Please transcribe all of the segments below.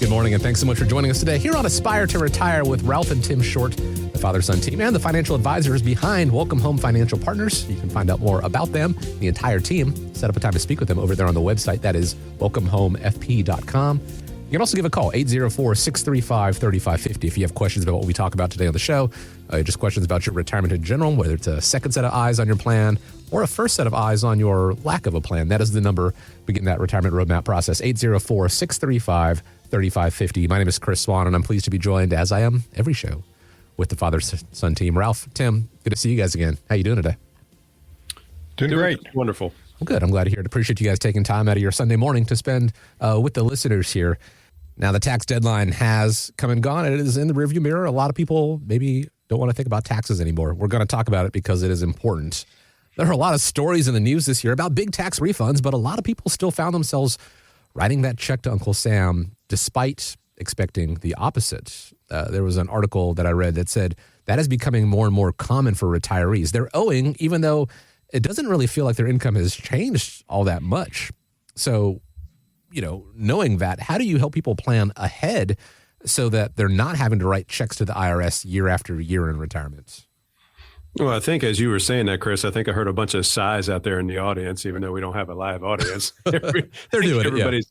Good morning, and thanks so much for joining us today here on Aspire to Retire with Ralph and Tim Short, the father-son team, and the financial advisors behind Welcome Home Financial Partners. You can find out more about them, the entire team. Set up a time to speak with them over there on the website. That is welcomehomefp.com. You can also give a call, 804-635-3550, if you have questions about what we talk about today on the show. Just questions about your retirement in general, whether it's a second set of eyes on your plan or a first set of eyes on your lack of a plan. That is the number. Begin that retirement roadmap process, 804-635-3550. My name is Chris Swan, and I'm pleased to be joined, as I am every show, with the father-son team. Ralph, Tim, good to see you guys again. How you doing today? Doing great. Wonderful. Well, good. I'm glad to hear it. Appreciate you guys taking time out of your Sunday morning to spend with the listeners here. Now, the tax deadline has come and gone, and it is in the rearview mirror. A lot of people maybe don't want to think about taxes anymore. We're going to talk about it because it is important. There are a lot of stories in the news this year about big tax refunds, but a lot of people still found themselves writing that check to Uncle Sam despite expecting the opposite. There was an article that I read that said that is becoming more and more common for retirees. They're owing, even though it doesn't really feel like their income has changed all that much. So, knowing that, how do you help people plan ahead so that they're not having to write checks to the IRS year after year in retirement? Well, I think as you were saying that, Chris, I think I heard a bunch of sighs out there in the audience, even though we don't have a live audience. They're doing it,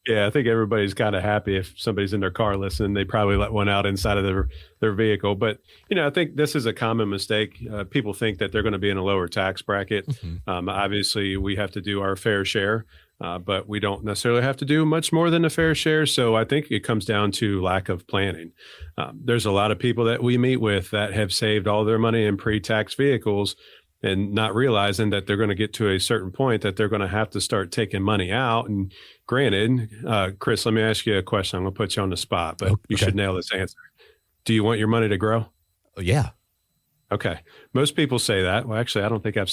yeah. I think everybody's kind of happy if somebody's in their car listening. They probably let one out inside of their vehicle. But, I think this is a common mistake. People think that they're going to be in a lower tax bracket. Mm-hmm. Obviously, we have to do our fair share. But we don't necessarily have to do much more than a fair share. So I think it comes down to lack of planning. There's a lot of people that we meet with that have saved all their money in pre-tax vehicles and not realizing that they're going to get to a certain point that they're going to have to start taking money out. And granted, Chris, let me ask you a question. I'm going to put you on the spot, but you should nail this answer. Do you want your money to grow? Yeah. Okay. Most people say that. Well, actually, I don't think I've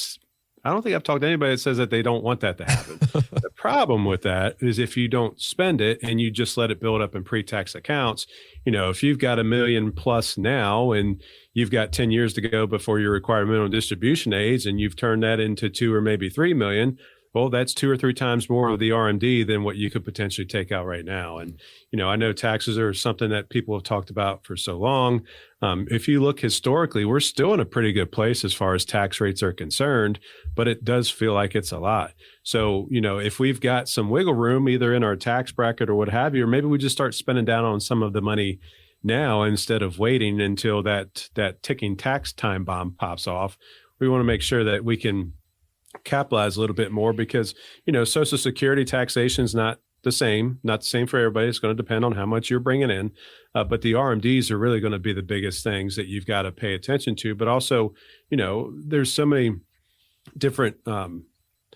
talked to anybody that says that they don't want that to happen. The problem with that is if you don't spend it and you just let it build up in pre-tax accounts, if you've got $1 million plus now and you've got 10 years to go before your required minimum distribution age and you've turned that into 2 or maybe 3 million, well, that's 2 or 3 times more of the RMD than what you could potentially take out right now. And, I know taxes are something that people have talked about for so long. If you look historically, we're still in a pretty good place as far as tax rates are concerned, but it does feel like it's a lot. So, if we've got some wiggle room, either in our tax bracket or what have you, or maybe we just start spending down on some of the money now instead of waiting until that ticking tax time bomb pops off. We want to make sure that we can capitalize a little bit more because, Social Security taxation is not the same for everybody. It's going to depend on how much you're bringing in. But the RMDs are really going to be the biggest things that you've got to pay attention to. But also, there's so many different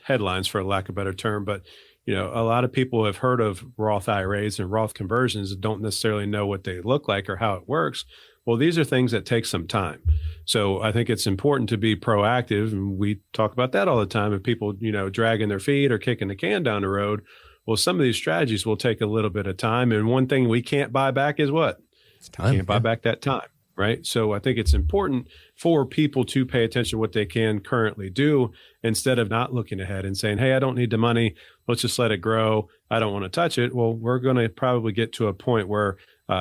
headlines, for lack of a better term. But, a lot of people have heard of Roth IRAs and Roth conversions and don't necessarily know what they look like or how it works. Well, these are things that take some time. So I think it's important to be proactive. And we talk about that all the time. If people, dragging their feet or kicking the can down the road, well, some of these strategies will take a little bit of time. And one thing we can't buy back is what? It's time. We can't buy back that time, right? So I think it's important for people to pay attention to what they can currently do instead of not looking ahead and saying, hey, I don't need the money. Let's just let it grow. I don't want to touch it. Well, we're going to probably get to a point where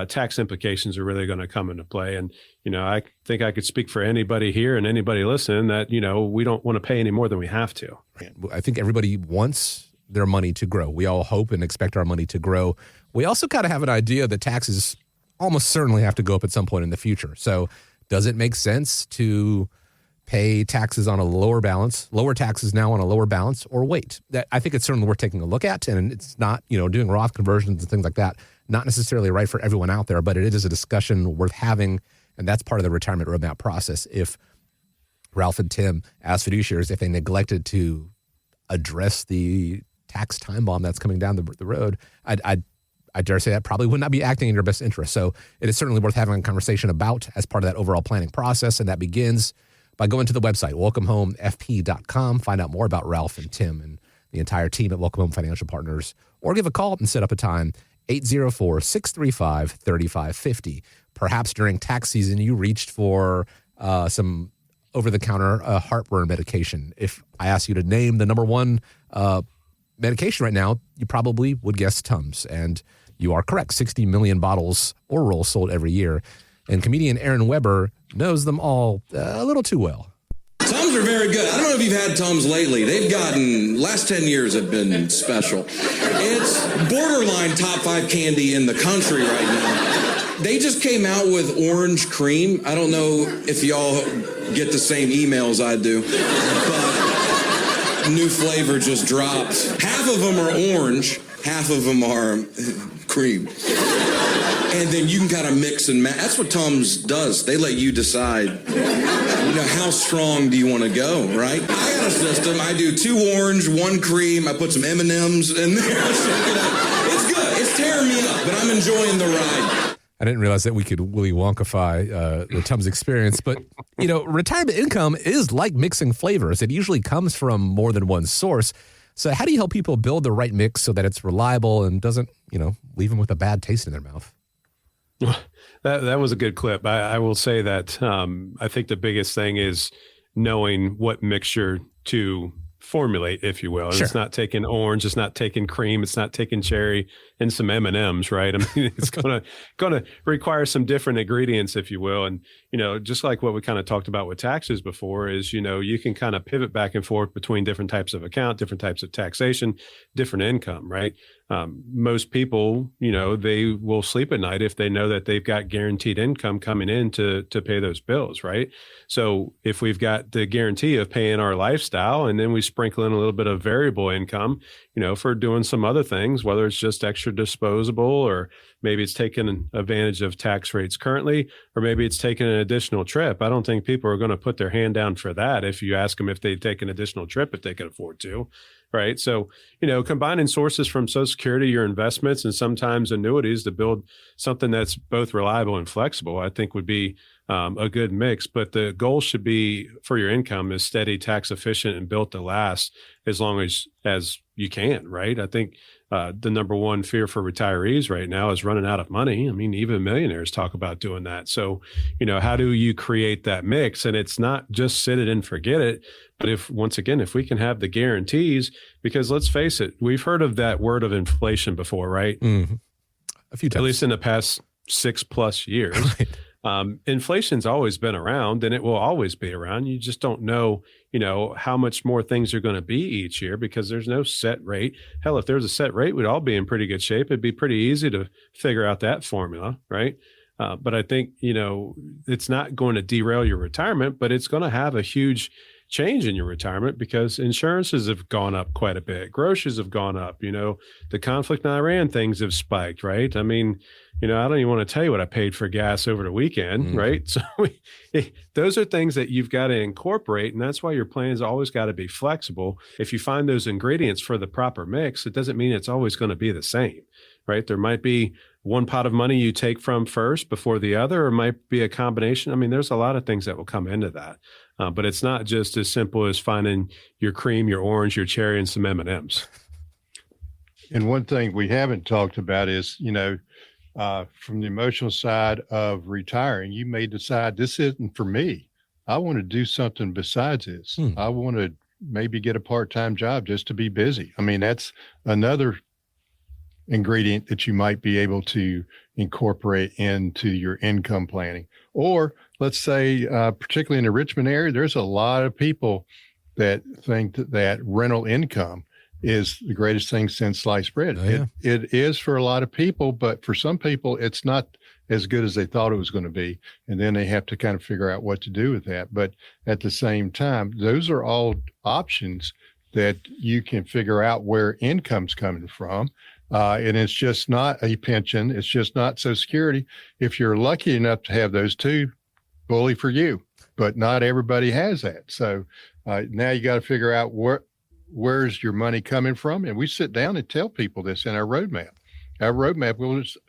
tax implications are really going to come into play. And, I think I could speak for anybody here and anybody listening that, we don't want to pay any more than we have to. I think everybody wants their money to grow. We all hope and expect our money to grow. We also kind of have an idea that taxes almost certainly have to go up at some point in the future. So does it make sense to pay taxes on a lower taxes now on a lower balance, or wait? That I think it's certainly worth taking a look at. And it's not, doing Roth conversions and things like that, not necessarily right for everyone out there, but it is a discussion worth having. And that's part of the retirement roadmap process. If Ralph and Tim, as fiduciaries, if they neglected to address the tax time bomb that's coming down the road, I dare say that probably would not be acting in your best interest. So it is certainly worth having a conversation about as part of that overall planning process. And that begins by going to the website, welcomehomefp.com. Find out more about Ralph and Tim and the entire team at Welcome Home Financial Partners, or give a call and set up a time, 804-635-3550. Perhaps during tax season, you reached for some over-the-counter heartburn medication. If I asked you to name the number one medication right now, you probably would guess Tums. And you are correct. 60 million bottles oral sold every year. And comedian Aaron Weber knows them all a little too well. Tums are very good. I don't know if you've had Tums lately. They've gotten, last 10 years have been special. It's borderline top 5 candy in the country right now. They just came out with orange cream. I don't know if y'all get the same emails I do, but new flavor just dropped. Half of them are orange, half of them are cream. And then you can kind of mix and match. That's what Tums does. They let you decide, how strong do you want to go, right? I got a system. I do 2 orange, 1 cream. I put some M&Ms in there. It's good. It's tearing me up, but I'm enjoying the ride. I didn't realize that we could Willy Wonkify the Tums experience, but retirement income is like mixing flavors. It usually comes from more than one source. So how do you help people build the right mix so that it's reliable and doesn't, leave them with a bad taste in their mouth? That was a good clip. I will say that I think the biggest thing is knowing what mixture to formulate, if you will. And Sure. It's not taking orange, it's not taking cream, it's not taking cherry and some M&Ms, right? I mean, it's gonna require some different ingredients, if you will. And just like what we kind of talked about with taxes before, is you can kind of pivot back and forth between different types of account, different types of taxation, different income, right? Most people, they will sleep at night if they know that they've got guaranteed income coming in to pay those bills, right? So if we've got the guarantee of paying our lifestyle, and then we sprinkle in a little bit of variable income, for doing some other things, whether it's just extra disposable, or maybe it's taking advantage of tax rates currently, or maybe it's taking an additional trip. I don't think people are going to put their hand down for that if you ask them if they take an additional trip, if they can afford to. Right. So, combining sources from Social Security, your investments, and sometimes annuities to build something that's both reliable and flexible, I think would be a good mix. But the goal should be for your income is steady, tax efficient, and built to last as long as you can. Right. I think the number one fear for retirees right now is running out of money. I mean, even millionaires talk about doing that. So, how do you create that mix? And it's not just sit it and forget it. But if we can have the guarantees, because let's face it, we've heard of that word of inflation before, right? Mm-hmm. A few times. At least in the past 6+ years. Right. Inflation's always been around, and it will always be around. You just don't know, how much more things are going to be each year, because there's no set rate. Hell, if there's a set rate, we'd all be in pretty good shape. It'd be pretty easy to figure out that formula, right? But I think, it's not going to derail your retirement, but it's going to have a huge change in your retirement, because insurances have gone up quite a bit. Groceries have gone up. The conflict in Iran, things have spiked, right? I mean, I don't even want to tell you what I paid for gas over the weekend, right? So those are things that you've got to incorporate. And that's why your plan's always got to be flexible. If you find those ingredients for the proper mix, it doesn't mean it's always going to be the same, right? There might be one pot of money you take from first before the other, or it might be a combination. I mean, there's a lot of things that will come into that. But it's not just as simple as finding your cream, your orange, your cherry, and some M&Ms. And one thing we haven't talked about is, from the emotional side of retiring, you may decide this isn't for me. I want to do something besides this. I want to maybe get a part-time job just to be busy. I mean, that's another ingredient that you might be able to incorporate into your income planning. Or let's say, particularly in the Richmond area, there's a lot of people that think that rental income is the greatest thing since sliced bread. Oh, yeah. It is for a lot of people, but for some people, it's not as good as they thought it was going to be. And then they have to kind of figure out what to do with that. But at the same time, those are all options that you can figure out where income's coming from. And it's just not a pension. It's just not Social Security. If you're lucky enough to have those two, bully for you, but not everybody has that. So now you got to figure out where's your money coming from. And we sit down and tell people this in our roadmap. Our roadmap,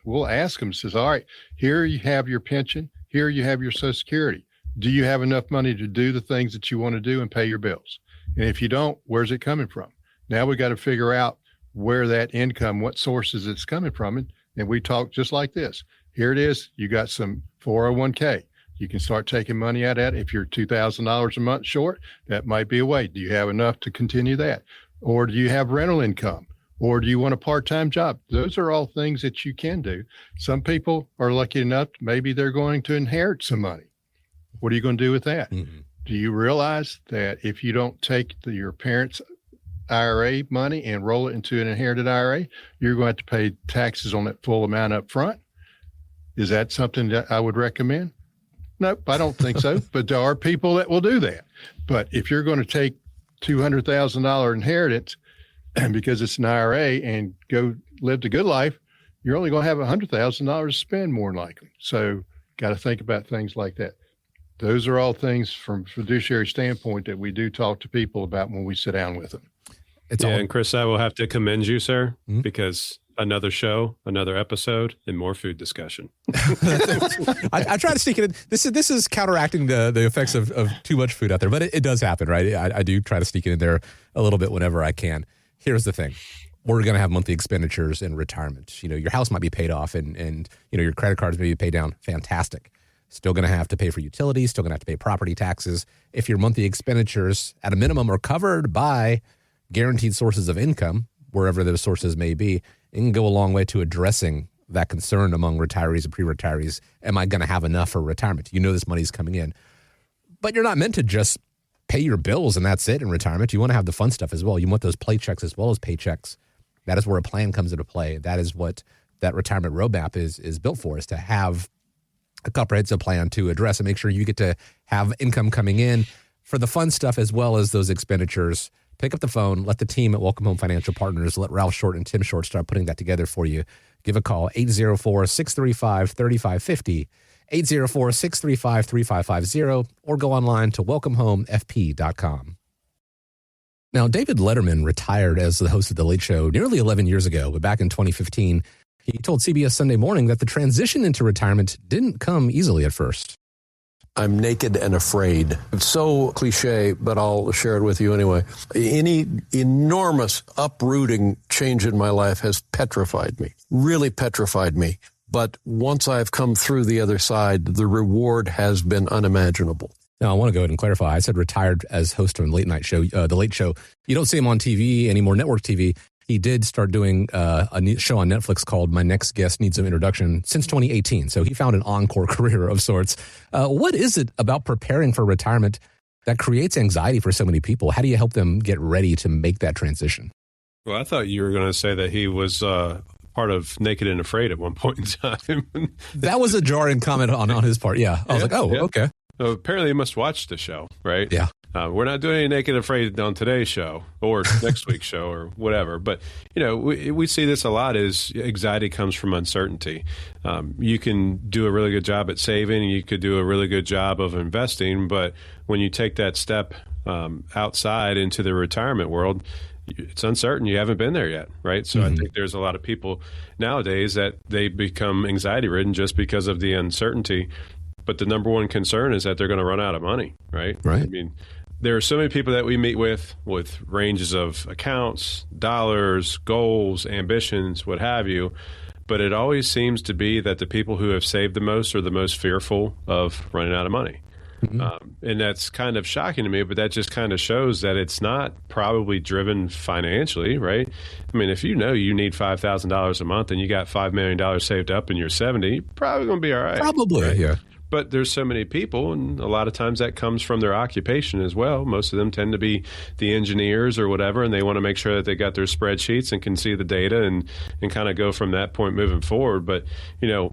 we'll ask them, says, all right, here you have your pension. Here you have your Social Security. Do you have enough money to do the things that you want to do and pay your bills? And if you don't, where's it coming from? Now we got to figure out where that income, what sources it's coming from. And we talk just like this. Here it is. You got some 401k. You can start taking money out of that. If you're $2,000 a month short, that might be a way. Do you have enough to continue that? Or do you have rental income? Or do you want a part-time job? Those are all things that you can do. Some people are lucky enough, maybe they're going to inherit some money. What are you going to do with that? Mm-hmm. Do you realize that if you don't take your parents' IRA money and roll it into an inherited IRA, you're going to have to pay taxes on that full amount up front? Is that something that I would recommend? Nope, I don't think so. But there are people that will do that. But if you're going to take $200,000 inheritance because it's an IRA and go live the good life, you're only going to have $100,000 to spend more than likely. So got to think about things like that. Those are all things from fiduciary standpoint that we do talk to people about when we sit down with them. And Chris, I will have to commend you, sir, because another show, another episode, and more food discussion. I try to sneak it in. This is counteracting the effects of too much food out there, but it does happen, right? I do try to sneak it in there a little bit whenever I can. Here's the thing. We're going to have monthly expenditures in retirement. Your house might be paid off and your credit cards may be paid down. Fantastic. Still going to have to pay for utilities, still going to have to pay property taxes. If your monthly expenditures at a minimum are covered by guaranteed sources of income, wherever those sources may be, it can go a long way to addressing that concern among retirees and pre-retirees. Am I going to have enough for retirement? This money's coming in. But you're not meant to just pay your bills and that's it in retirement. You want to have the fun stuff as well. You want those paychecks as well as paychecks. That is where a plan comes into play. That is what that retirement roadmap is built for, is to have a comprehensive plan to address and make sure you get to have income coming in for the fun stuff as well as those expenditures. Pick up the phone, let the team at Welcome Home Financial Partners, let Ralph Short and Tim Short start putting that together for you. Give a call, 804-635-3550, 804-635-3550, or go online to welcomehomefp.com. Now, David Letterman retired as the host of The Late Show nearly 11 years ago, but back in 2015, he told CBS Sunday Morning that the transition into retirement didn't come easily at first. I'm naked and afraid. It's so cliche, but I'll share it with you anyway. Any enormous uprooting change in my life has petrified me, really petrified me. But once I've come through the other side, the reward has been unimaginable. Now, I want to go ahead and clarify. I said retired as host of a late night show, The Late Show. You don't see him on TV anymore, network TV. He did start doing a show on Netflix called My Next Guest Needs Some Introduction since 2018. So he found an encore career of sorts. What is it about preparing for retirement that creates anxiety for so many people? How do you help them get ready to make that transition? Well, I thought you were going to say that he was part of Naked and Afraid at one point in time. That was a jarring comment on his part. Yeah. I was like, okay. So apparently you must watch the show, right? Yeah. We're not doing any Naked and Afraid on today's show or next week's show or whatever. But, we see this a lot is anxiety comes from uncertainty. You can do a really good job at saving. You could do a really good job of investing. But when you take that step outside into the retirement world, it's uncertain. You haven't been there yet, right? So I think there's a lot of people nowadays that they become anxiety ridden just because of the uncertainty. But the number one concern is that they're going to run out of money, right? Right. I mean, there are so many people that we meet with ranges of accounts, dollars, goals, ambitions, what have you. But it always seems to be that the people who have saved the most are the most fearful of running out of money. And that's kind of shocking to me, but that just kind of shows that it's not probably driven financially, right? I mean, if you need $5,000 a month and you got $5 million saved up and you're 70, you're probably going to be all right. Probably, right? yeah. But there's so many people, and a lot of times that comes from their occupation as well. Most of them tend to be the engineers or whatever, and they want to make sure that they got their spreadsheets and can see the data and kind of go from that point moving forward. But,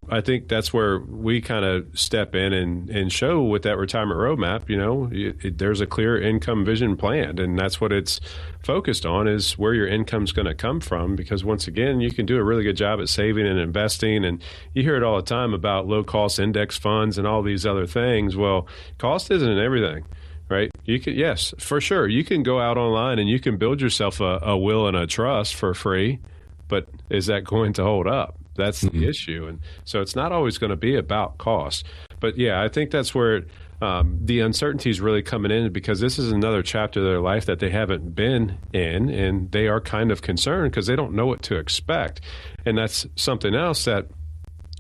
I think that's where we kind of step in and show with that retirement roadmap, there's a clear income vision planned, and that's what it's focused on, is where your income's going to come from. Because once again, you can do a really good job at saving and investing, and you hear it all the time about low cost index funds and all these other things. Well, cost isn't everything, right? You can, yes, for sure, you can go out online and you can build yourself a will and a trust for free, but is that going to hold up? That's the issue. And so it's not always going to be about cost. But yeah, I think that's where the uncertainty is really coming in, because this is another chapter of their life that they haven't been in, and they are kind of concerned because they don't know what to expect. And that's something else that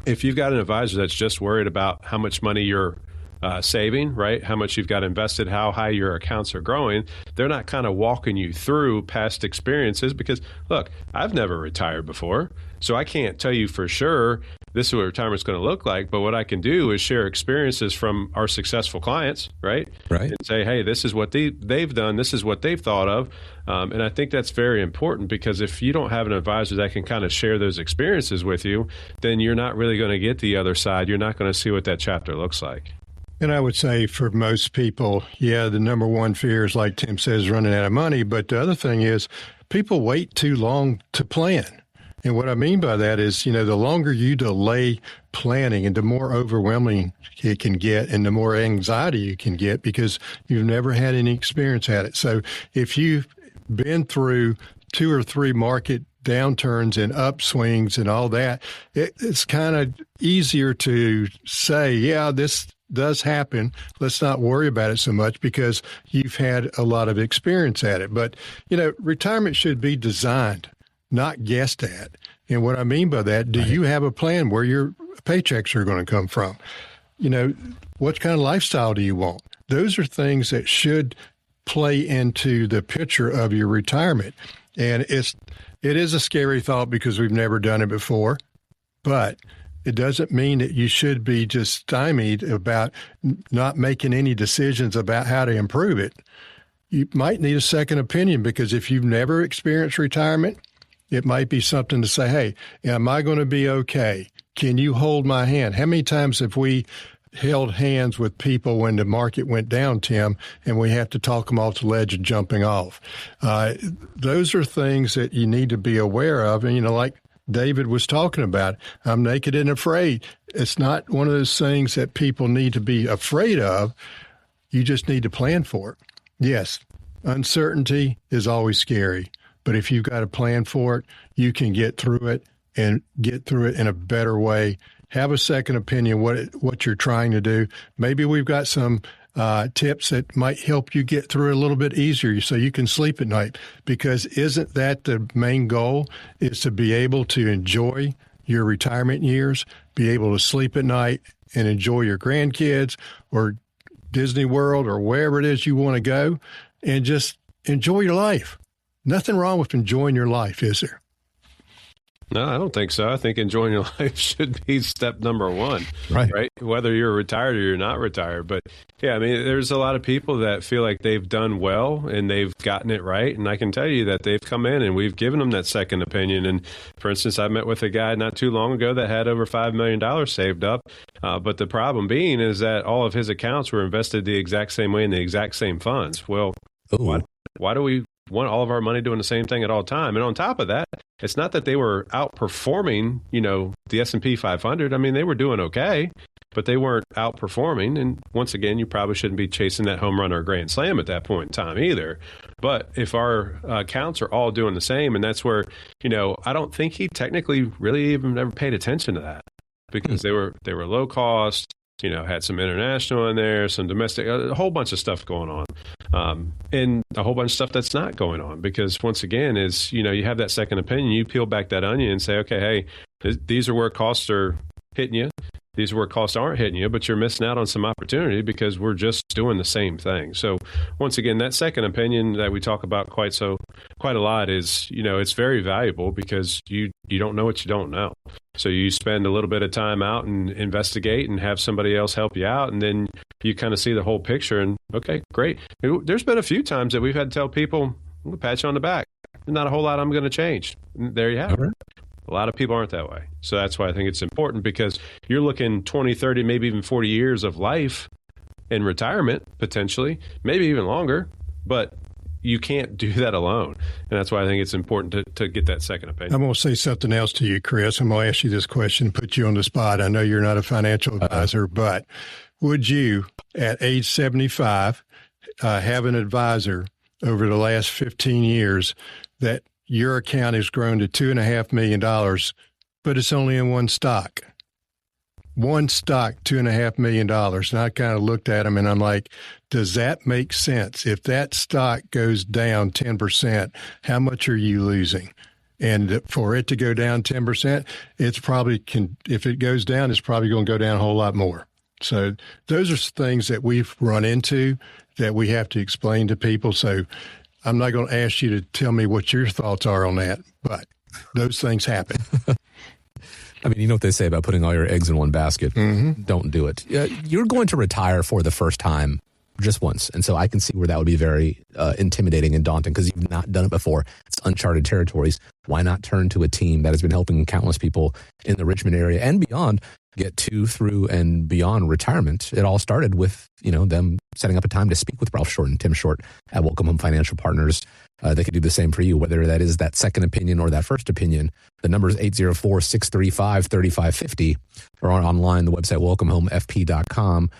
if you've got an advisor that's just worried about how much money you're saving, right? How much you've got invested, how high your accounts are growing. They're not kind of walking you through past experiences because, look, I've never retired before. So I can't tell you for sure this is what retirement's going to look like. But what I can do is share experiences from our successful clients, right? Right. And say, hey, this is what they've done. This is what they've thought of. And I think that's very important because if you don't have an advisor that can kind of share those experiences with you, then you're not really going to get the other side. You're not going to see what that chapter looks like. And I would say for most people, yeah, the number one fear is, like Tim says, running out of money. But the other thing is people wait too long to plan. And what I mean by that is, the longer you delay planning and the more overwhelming it can get and the more anxiety you can get because you've never had any experience at it. So if you've been through 2 or 3 market downturns and upswings and all that, it's kind of easier to say, yeah, this does happen. Let's not worry about it so much because you've had a lot of experience at it. But, retirement should be designed, not guessed at. And what I mean by that, do you have a plan where your paychecks are going to come from? What kind of lifestyle do you want? Those are things that should play into the picture of your retirement. And it is a scary thought because we've never done it before, but it doesn't mean that you should be just stymied about not making any decisions about how to improve it. You might need a second opinion because if you've never experienced retirement, it might be something to say, hey, am I going to be okay? Can you hold my hand? How many times have we held hands with people when the market went down, Tim, and we have to talk them off the ledge and jumping off? Those are things that you need to be aware of. And, like David was talking about, I'm naked and afraid. It's not one of those things that people need to be afraid of. You just need to plan for it. Yes, uncertainty is always scary. But if you've got a plan for it, you can get through it and get through it in a better way. Have a second opinion what you're trying to do. Maybe we've got some tips that might help you get through it a little bit easier so you can sleep at night. Because isn't that the main goal, is to be able to enjoy your retirement years, be able to sleep at night and enjoy your grandkids or Disney World or wherever it is you want to go and just enjoy your life. Nothing wrong with enjoying your life, is there? No, I don't think so. I think enjoying your life should be step number one, right? Whether you're retired or you're not retired. But yeah, I mean, there's a lot of people that feel like they've done well and they've gotten it right. And I can tell you that they've come in and we've given them that second opinion. And for instance, I met with a guy not too long ago that had over $5 million saved up. But the problem being is that all of his accounts were invested the exact same way in the exact same funds. Well, why do we want all of our money doing the same thing at all time? And on top of that, it's not that they were outperforming, the S&P 500. I mean, they were doing okay, but they weren't outperforming. And once again, you probably shouldn't be chasing that home run or grand slam at that point in time either. But if our accounts are all doing the same, and that's where, I don't think he technically really even ever paid attention to that because they were low cost. Had some international in there, some domestic, a whole bunch of stuff going on, and a whole bunch of stuff that's not going on because once again is, you have that second opinion, you peel back that onion and say, okay, hey, these are where costs are hitting you. These are where costs aren't hitting you, but you're missing out on some opportunity because we're just doing the same thing. So once again, that second opinion that we talk about quite a lot is, it's very valuable because you don't know what you don't know. So you spend a little bit of time out and investigate and have somebody else help you out. And then you kind of see the whole picture and okay, great. There's been a few times that we've had to tell people, I'm going to pat you on the back. There's not a whole lot I'm going to change. And there you have it. Right. A lot of people aren't that way. So that's why I think it's important because you're looking 20, 30, maybe even 40 years of life in retirement, potentially, maybe even longer, but you can't do that alone. And that's why I think it's important to get that second opinion. I'm going to say something else to you, Chris. I'm going to ask you this question, put you on the spot. I know you're not a financial advisor, but would you, at age 75, have an advisor over the last 15 years that your account has grown to $2.5 million, but it's only in one stock? One stock, $2.5 million. And I kind of looked at him and I'm like, does that make sense? If that stock goes down 10%, how much are you losing? And for it to go down 10%, it's probably if it goes down, it's probably going to go down a whole lot more. So those are things that we've run into that we have to explain to people. So I'm not going to ask you to tell me what your thoughts are on that, but those things happen. I mean, you know what they say about putting all your eggs in one basket. Mm-hmm. Don't do it. You're going to retire for the first time just once. And so I can see where that would be very intimidating and daunting because you've not done it before. It's uncharted territories. Why not turn to a team that has been helping countless people in the Richmond area and beyond get to, through, and beyond retirement? It all started with, them setting up a time to speak with Ralph Short and Tim Short at Welcome Home Financial Partners. They could do the same for you, whether that is that second opinion or that first opinion. The number is 804-635-3550 or online, the website, welcomehomefp.com.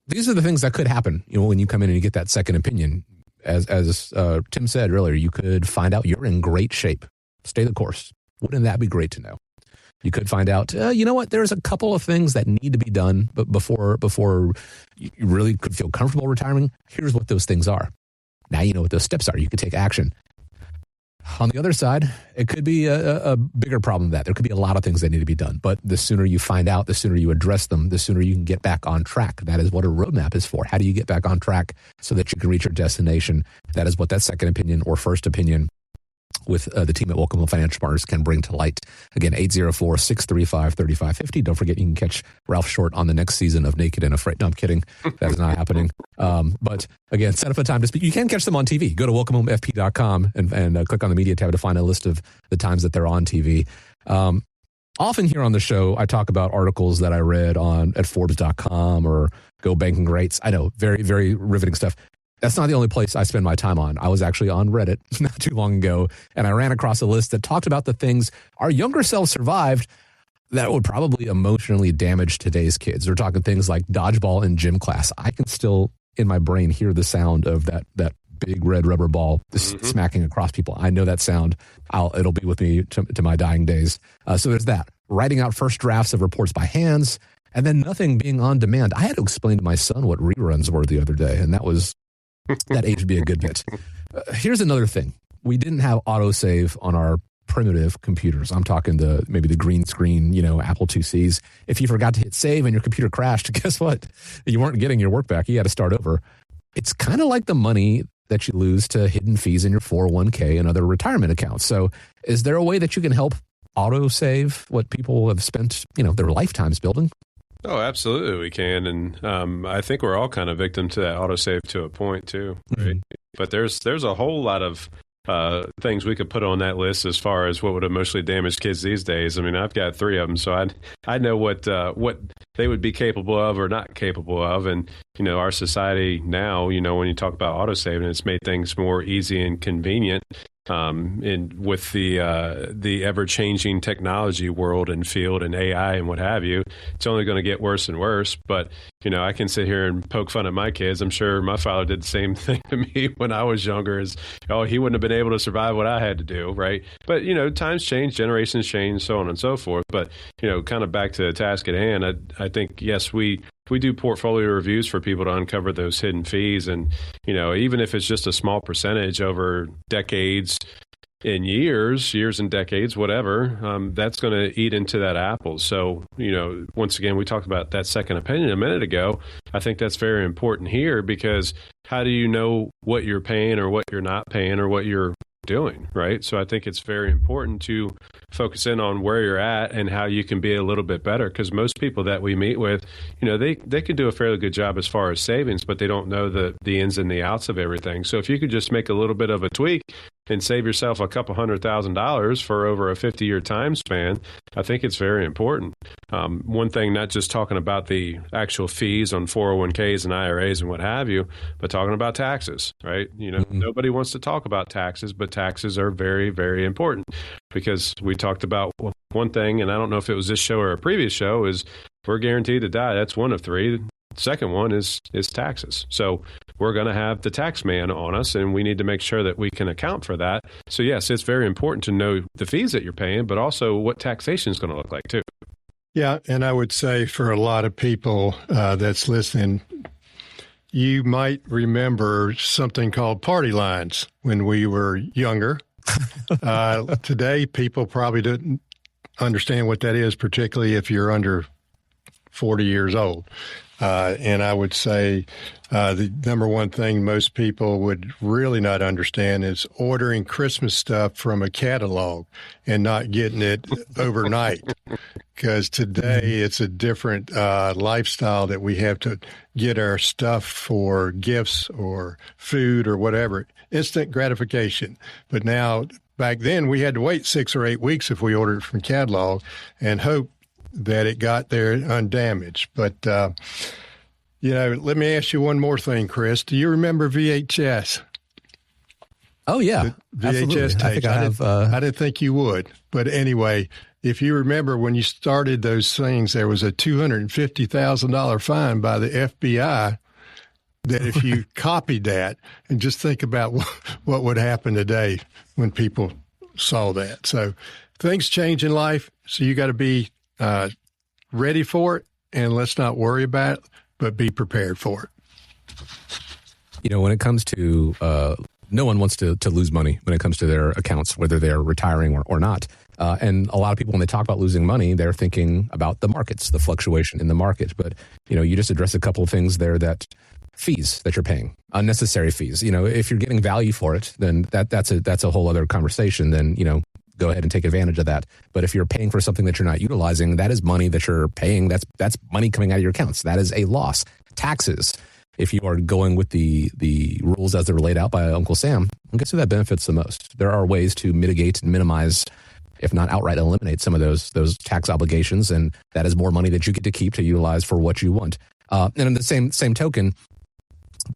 These are the things that could happen, when you come in and you get that second opinion. As Tim said earlier, you could find out you're in great shape. Stay the course. Wouldn't that be great to know? You could find out, you know what, there's a couple of things that need to be done, but before you really could feel comfortable retiring, here's what those things are. Now you know what those steps are. You can take action. On the other side, it could be a bigger problem than that. There could be a lot of things that need to be done, but the sooner you find out, the sooner you address them, the sooner you can get back on track. That is what a roadmap is for. How do you get back on track so that you can reach your destination? That is what that second opinion or first opinion with the team at Welcome Home Financial Partners can bring to light. Again, 804-635-3550. Don't forget, you can catch Ralph Short on the next season of Naked and Afraid. No, I'm kidding. That is not happening. But again, set up a time to speak. You can catch them on TV. Go to welcomehomefp.com and click on the media tab to find a list of the times that they're on TV. Often here on the show, I talk about articles that I read at Forbes.com or Go Banking Rates. I know, very, very riveting stuff. That's not the only place I spend my time on. I was actually on Reddit not too long ago, and I ran across a list that talked about the things our younger selves survived that would probably emotionally damage today's kids. We're talking things like dodgeball in gym class. I can still, in my brain, hear the sound of that big red rubber ball smacking across people. I know that sound. It'll be with me to my dying days. So there's that. Writing out first drafts of reports by hands, and then nothing being on demand. I had to explain to my son what reruns were the other day, and that aged me a good bit. Here's another thing. We didn't have autosave on our primitive computers. I'm talking maybe the green screen, Apple IIcs. If you forgot to hit save and your computer crashed, guess what? You weren't getting your work back. You had to start over. It's kind of like the money that you lose to hidden fees in your 401k and other retirement accounts. So is there a way that you can help autosave what people have spent, their lifetimes building? Oh, absolutely, we can, and I think we're all kind of victim to that autosave to a point too, right? Mm-hmm. But there's a whole lot of things we could put on that list as far as what would emotionally damage kids these days. I mean, I've got 3 of them, so I know what they would be capable of or not capable of, and our society now, when you talk about autosaving, it's made things more easy and convenient. And with the ever-changing technology world and field and AI and what have you, it's only going to get worse and worse. But, I can sit here and poke fun at my kids. I'm sure my father did the same thing to me when I was younger he wouldn't have been able to survive what I had to do, right? But, times change, generations change, so on and so forth. But, kind of back to the task at hand, I think, yes, we do portfolio reviews for people to uncover those hidden fees. And, even if it's just a small percentage over decades and years and decades, whatever, that's going to eat into that apple. So, once again, we talked about that second opinion a minute ago. I think that's very important here because how do you know what you're paying or what you're not paying or what you're doing, right? So I think it's very important to focus in on where you're at and how you can be a little bit better, because most people that we meet with, they can do a fairly good job as far as savings, but they don't know the ins and the outs of everything. So if you could just make a little bit of a tweak and save yourself a couple $100,000 for over a 50-year time span, I think it's very important. One thing, not just talking about the actual fees on 401ks and IRAs and what have you, but talking about taxes, right? Nobody wants to talk about taxes, but taxes are very, very important, because we talked about one thing, and I don't know if it was this show or a previous show, is we're guaranteed to die. That's one of 3. The second one is taxes. So we're going to have the tax man on us, and we need to make sure that we can account for that. So yes, it's very important to know the fees that you're paying, but also what taxation is going to look like too. Yeah, and I would say for a lot of people that's listening, you might remember something called party lines when we were younger. Today, people probably didn't understand what that is, particularly if you're under 40 years old. And I would say the number one thing most people would really not understand is ordering Christmas stuff from a catalog and not getting it overnight. Because today it's a different lifestyle that we have to get our stuff for gifts or food or whatever. Instant gratification. But now, back then, we had to wait 6 or 8 weeks if we ordered it from catalog and hope that it got there undamaged. But, let me ask you one more thing, Chris. Do you remember VHS? Oh, yeah. VHS tapes. I didn't think you would. But anyway, if you remember when you started those things, there was a $250,000 fine by the FBI that if you copied that, and just think about what would happen today when people saw that. So things change in life. So you got to be ready for it, and let's not worry about it, but be prepared for it. When it comes to no one wants to lose money when it comes to their accounts, whether they're retiring or not. And a lot of people, when they talk about losing money, they're thinking about the markets, the fluctuation in the market. But, you just address a couple of things there, that fees that you're paying, unnecessary fees. If you're getting value for it, then that's a whole other conversation. Then, go ahead and take advantage of that. But if you're paying for something that you're not utilizing, that is money that you're paying. That's money coming out of your accounts. That is a loss. Taxes. If you are going with the rules as they're laid out by Uncle Sam, guess who that benefits the most? There are ways to mitigate and minimize, if not outright eliminate, some of those tax obligations, and that is more money that you get to keep to utilize for what you want. And in the same token,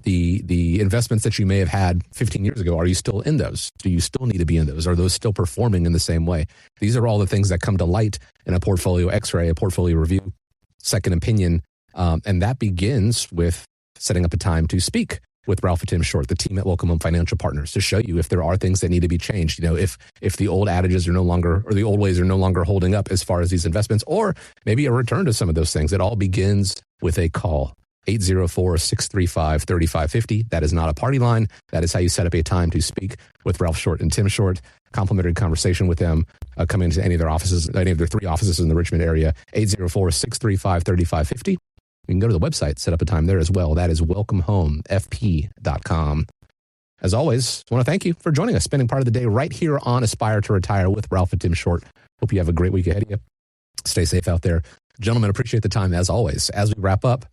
the investments that you may have had 15 years ago, are you still in those? Do you still need to be in those? Are those still performing in the same way? These are all the things that come to light in a portfolio x-ray, a portfolio review, second opinion, and that begins with setting up a time to speak with Ralph and Tim Short, the team at Welcome Home Financial Partners, to show you if there are things that need to be changed. If the old adages are no longer, or the old ways are no longer holding up as far as these investments, or maybe a return to some of those things. It all begins with a call. 804-635-3550. That is not a party line. That is how you set up a time to speak with Ralph Short and Tim Short. Complimentary conversation with them. Come into any of their offices, any of their 3 offices in the Richmond area. 804-635-3550. You can go to the website, set up a time there as well. That is welcomehomefp.com. As always, I want to thank you for joining us, spending part of the day right here on Aspire to Retire with Ralph and Tim Short. Hope you have a great week ahead of you. Stay safe out there. Gentlemen, appreciate the time as always. As we wrap up,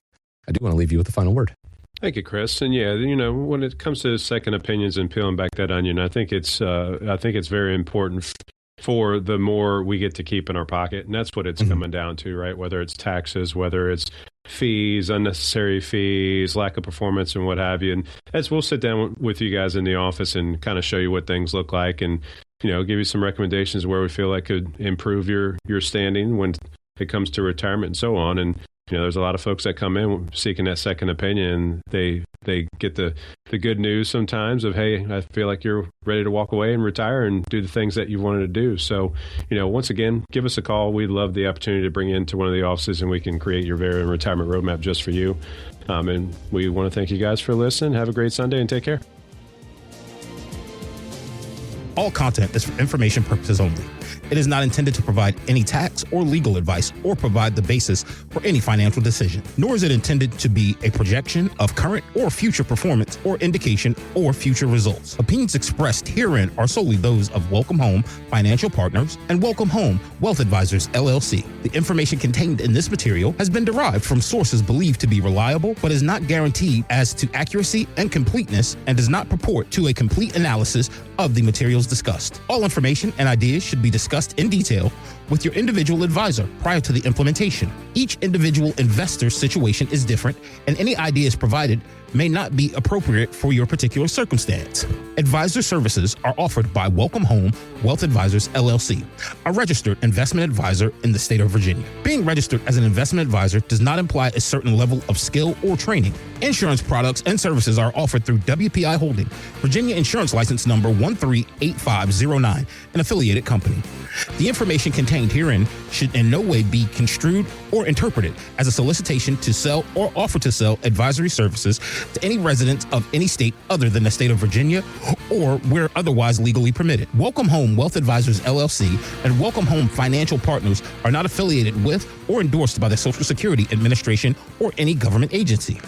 I do want to leave you with the final word. Thank you, Chris. And yeah, when it comes to second opinions and peeling back that onion, I think it's very important for the more we get to keep in our pocket. And that's what it's coming down to, right? Whether it's taxes, whether it's fees, unnecessary fees, lack of performance and what have you. And as we'll sit down with you guys in the office and kind of show you what things look like and, give you some recommendations where we feel like could improve your standing when it comes to retirement and so on. And, there's a lot of folks that come in seeking that second opinion. They get the good news sometimes of, hey, I feel like you're ready to walk away and retire and do the things that you wanted to do. So, once again, give us a call. We'd love the opportunity to bring you into one of the offices and we can create your very own retirement roadmap just for you. And we want to thank you guys for listening. Have a great Sunday and take care. All content is for information purposes only. It is not intended to provide any tax or legal advice or provide the basis for any financial decision, nor is it intended to be a projection of current or future performance or indication or future results. Opinions expressed herein are solely those of Welcome Home Financial Partners and Welcome Home Wealth Advisors, LLC. The information contained in this material has been derived from sources believed to be reliable, but is not guaranteed as to accuracy and completeness and does not purport to a complete analysis of the materials discussed. All information and ideas should be discussed in detail with your individual advisor prior to the implementation. Each individual investor's situation is different, and any ideas provided may not be appropriate for your particular circumstance. Advisor services are offered by Welcome Home Wealth Advisors, LLC, a registered investment advisor in the state of Virginia. Being registered as an investment advisor does not imply a certain level of skill or training. Insurance products and services are offered through WPI Holding, Virginia Insurance License Number 138509, an affiliated company. The information contained contained herein should in no way be construed or interpreted as a solicitation to sell or offer to sell advisory services to any residents of any state other than the state of Virginia or where otherwise legally permitted. Welcome Home Wealth Advisors LLC and Welcome Home Financial Partners are not affiliated with or endorsed by the Social Security Administration or any government agency.